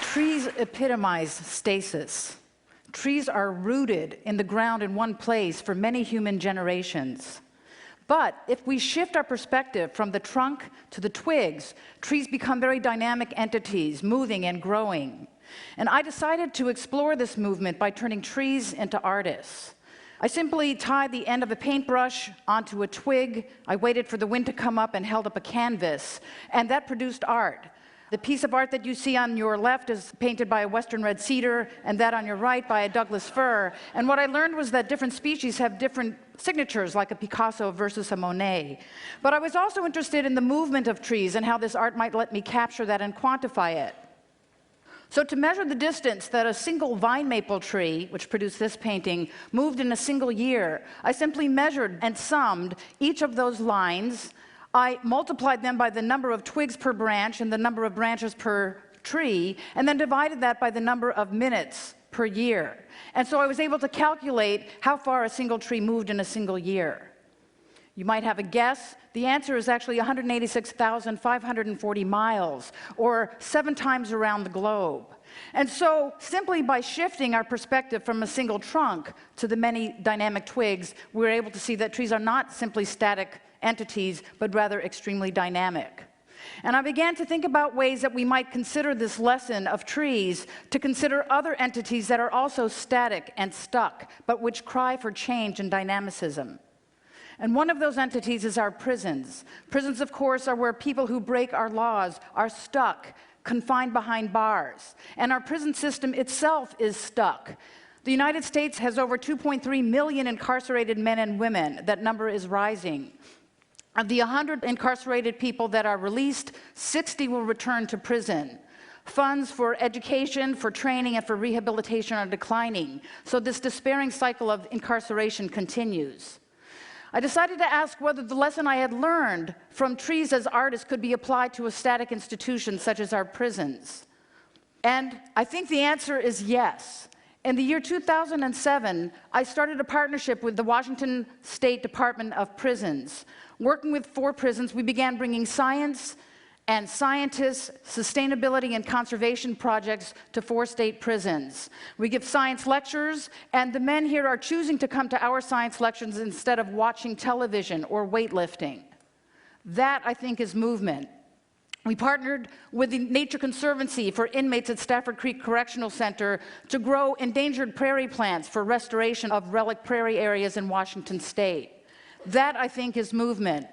Trees epitomize stasis. Trees are rooted in the ground in one place for many human generations. But if we shift our perspective from the trunk to the twigs, trees become very dynamic entities, moving and growing. And I decided to explore this movement by turning trees into artists. I simply tied the end of a paintbrush onto a twig. I waited for the wind to come up and held up a canvas, and that produced art. The piece of art that you see on your left is painted by a western red cedar, and that on your right by a Douglas fir. And what I learned was that different species have different signatures, like a Picasso versus a Monet. But I was also interested in the movement of trees and how this art might let me capture that and quantify it. So to measure the distance that a single vine maple tree, which produced this painting, moved in a single year, I simply measured and summed each of those lines. I multiplied them by the number of twigs per branch and the number of branches per tree, and then divided that by the number of minutes per year. And so I was able to calculate how far a single tree moved in a single year. You might have a guess. The answer is actually 186,540 miles, or 7 times around the globe. And so, simply by shifting our perspective from a single trunk to the many dynamic twigs, we're able to see that trees are not simply static entities, but rather extremely dynamic. And I began to think about ways that we might consider this lesson of trees to consider other entities that are also static and stuck, but which cry for change and dynamicism. And one of those entities is our prisons. Prisons, of course, are where people who break our laws are stuck, confined behind bars. And our prison system itself is stuck. The United States has over 2.3 million incarcerated men and women. That number is rising. Of the 100 incarcerated people that are released, 60 will return to prison. Funds for education, for training, and for rehabilitation are declining. So this despairing cycle of incarceration continues. I decided to ask whether the lesson I had learned from trees as artists could be applied to a static institution such as our prisons. And I think the answer is yes. In the year 2007, I started a partnership with the Washington State Department of Prisons. Working with 4 prisons, we began bringing science and scientists, sustainability and conservation projects to 4 state prisons. We give science lectures, and the men here are choosing to come to our science lectures instead of watching television or weightlifting. That, I think, is movement. We partnered with the Nature Conservancy for inmates at Stafford Creek Correctional Center to grow endangered prairie plants for restoration of relic prairie areas in Washington State. That, I think, is movement.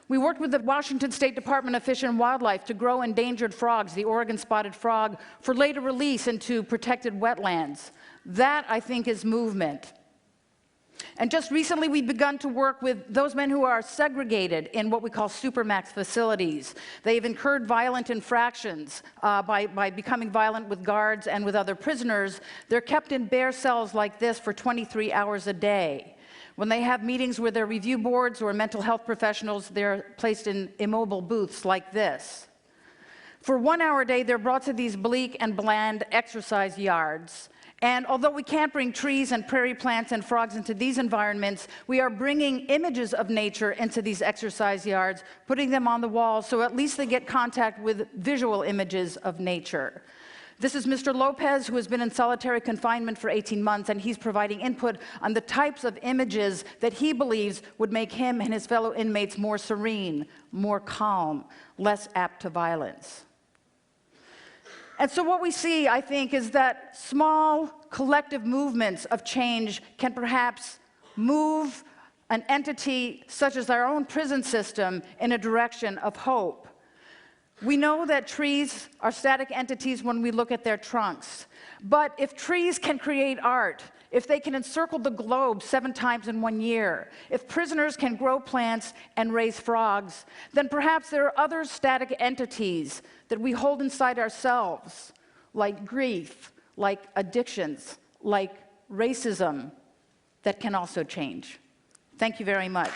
We worked with the Washington State Department of Fish and Wildlife to grow endangered frogs, the Oregon spotted frog, for later release into protected wetlands. That, I think, is movement. And just recently, we've begun to work with those men who are segregated in what we call supermax facilities. They've incurred violent infractions by becoming violent with guards and with other prisoners. They're kept in bare cells like this for 23 hours a day. When they have meetings with their review boards or mental health professionals, they're placed in immobile booths like this. For 1 hour a day, they're brought to these bleak and bland exercise yards. And although we can't bring trees and prairie plants and frogs into these environments, we are bringing images of nature into these exercise yards, putting them on the walls so at least they get contact with visual images of nature. This is Mr. Lopez, who has been in solitary confinement for 18 months, and he's providing input on the types of images that he believes would make him and his fellow inmates more serene, more calm, less apt to violence. And so what we see, I think, is that small collective movements of change can perhaps move an entity such as our own prison system in a direction of hope. We know that trees are static entities when we look at their trunks. But if trees can create art, if they can encircle the globe 7 times in 1 year, if prisoners can grow plants and raise frogs, then perhaps there are other static entities that we hold inside ourselves, like grief, like addictions, like racism, that can also change. Thank you very much.